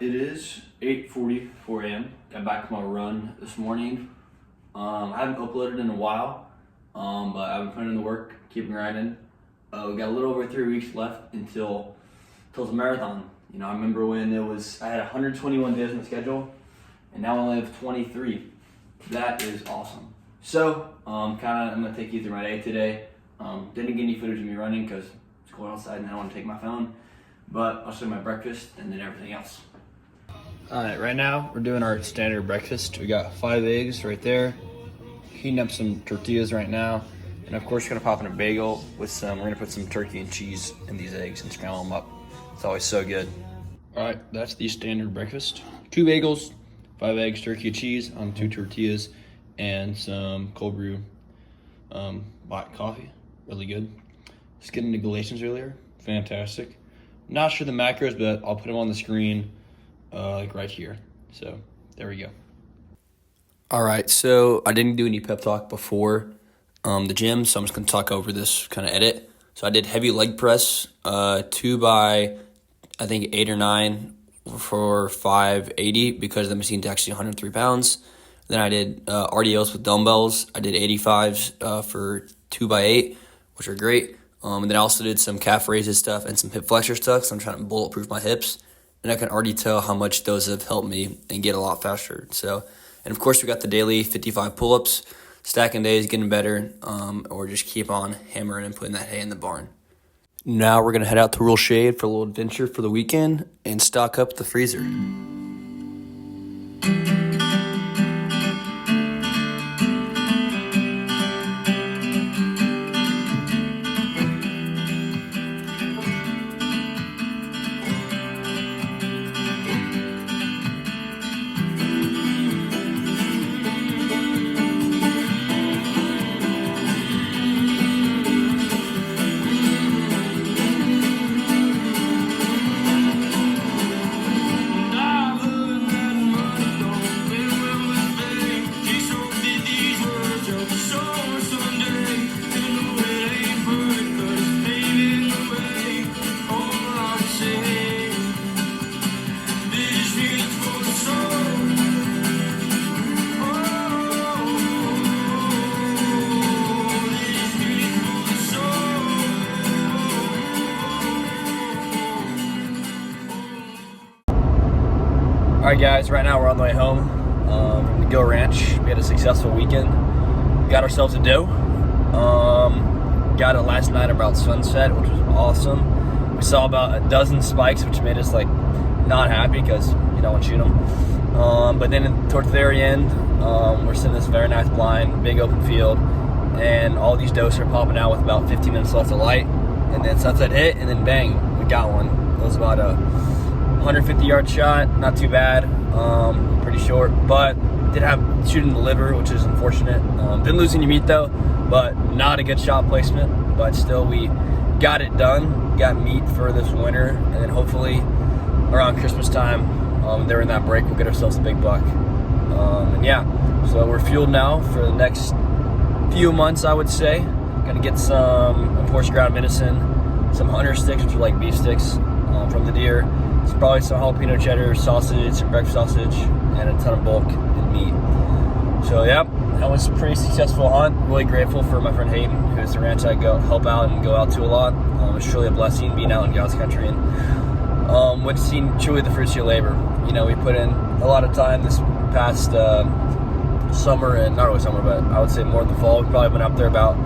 it is 8:44 a.m. Got back from my run this morning. I haven't uploaded in a while, but I've been putting in the work, keeping grinding. We got a little over 3 weeks left until the marathon. You know, I remember when I had 121 days on the schedule, and now I only have 23. That is awesome. So, I'm gonna take you through my day today. Didn't get any footage of me running because it's cold outside and I don't want to take my phone. But I'll show you my breakfast and then everything else. All right, right now we're doing our standard breakfast. We got 5 eggs right there. Heating up some tortillas right now. And of course, we're gonna pop in a bagel with we're gonna put some turkey and cheese in these eggs and scramble them up. It's always so good. All right, that's the standard breakfast. 2 bagels, 5 eggs, turkey, cheese on 2 tortillas, and some cold brew black coffee. Really good. Just getting into Galatians earlier. Fantastic. Not sure the macros, but I'll put them on the screen like right here. So there we go. All right, so I didn't do any pep talk before the gym, so I'm just gonna talk over this kind of edit. So I did heavy leg press, 2 by I think 8 or 9 for 580 because the machine's actually 103 pounds. Then I did RDLs with dumbbells. I did 85s for 2 by 8, which are great. And then I also did some calf raises stuff and some hip flexor stuff. So I'm trying to bulletproof my hips. And I can already tell how much those have helped me and get a lot faster. So, and of course we got the daily 55 pull-ups. Stacking days, getting better, or just keep on hammering and putting that hay in the barn. Now we're gonna head out to Rural Shade for a little adventure for the weekend and stock up the freezer. All right, guys, right now we're on the way home from the Go Ranch. We had a successful weekend. Got ourselves a doe. Got it last night about sunset, which was awesome. We saw about a dozen spikes, which made us not happy because you don't want to shoot them. But then towards the very end, we're sitting in this very nice blind, big open field, and all these does are popping out with about 15 minutes left of light. And then sunset hit, and then bang, we got one. It was about a 150-yard shot, not too bad, pretty short, but did have shooting the liver, which is unfortunate. Didn't lose any meat though, but not a good shot placement, but still we got it done, got meat for this winter, and then hopefully around Christmas time, during that break, we'll get ourselves a big buck. And yeah, so we're fueled now for the next few months, I would say. Gonna get some, of course, ground medicine, some hunter sticks, which are like beef sticks from the deer. It's probably some jalapeno cheddar, sausage, some breakfast sausage, and a ton of bulk and meat. So yeah, that was a pretty successful hunt. Really grateful for my friend Hayden, who's the ranch I help out and go out to a lot. It's truly a blessing being out in God's country and witnessing truly the fruits of your labor. You know, we put in a lot of time this past summer, and not really summer, but I would say more in the fall. We probably went up there about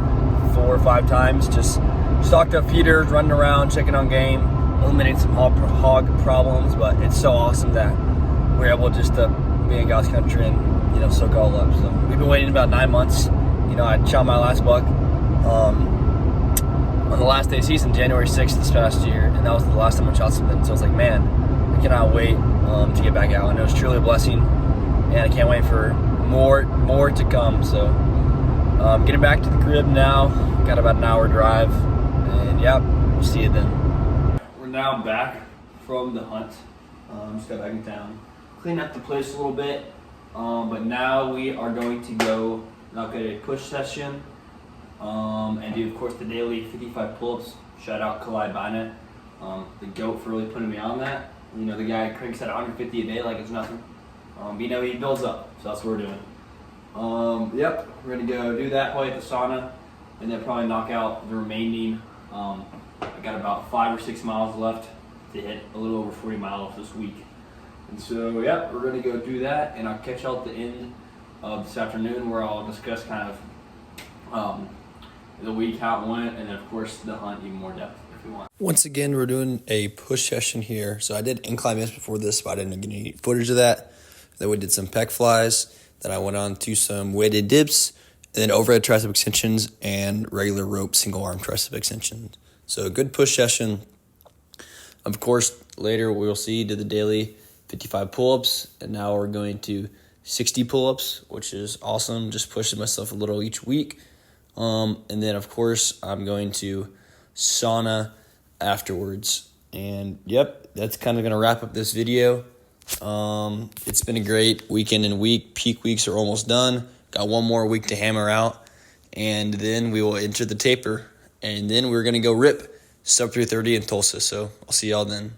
4 or 5 times, just stocked up feeders, running around, checking on game, eliminating some hog problems. But it's so awesome that we're able just to be in God's country and, you know, soak all up. So we've been waiting about 9 months. You know, I shot my last buck on the last day of season, January 6th this past year, and that was the last time I shot something. So I was like, man, I cannot wait to get back out. And it was truly a blessing, and I can't wait for more to come. So getting back to the crib now, got about an hour drive, and yeah, we'll see you then. We're now back from the hunt. Just got back in town, clean up the place a little bit, but now we are going to go knock at a push session and do, of course, the daily 55 pull-ups. Shout out Kalai Bynett, the GOAT, for really putting me on that. You know, the guy cranks at 150 a day like it's nothing. But you know, he builds up, so that's what we're doing. Yep, we're gonna go do that probably at the sauna, and then probably knock out the remaining. I got about 5 or 6 miles left to hit a little over 40 miles this week. And so, yeah, we're gonna go do that, and I'll catch y'all at the end of this afternoon where I'll discuss kind of the week, how it went, and then of course the hunt even more depth if we want. Once again, we're doing a push session here. So I did incline mints before this, but I didn't get any footage of that. Then we did some pec flies. Then I went on to some weighted dips, and then overhead tricep extensions and regular rope single arm tricep extensions. So a good push session. Of course, later we'll see, did the daily 55 pull-ups, and now we're going to 60 pull-ups, which is awesome. Just pushing myself a little each week. And then, of course, I'm going to sauna afterwards. And, yep, that's kind of going to wrap up this video. It's been a great weekend and week. Peak weeks are almost done. Got one more week to hammer out. And then we will enter the taper. And then we're going to go rip sub 330 in Tulsa. So I'll see y'all then.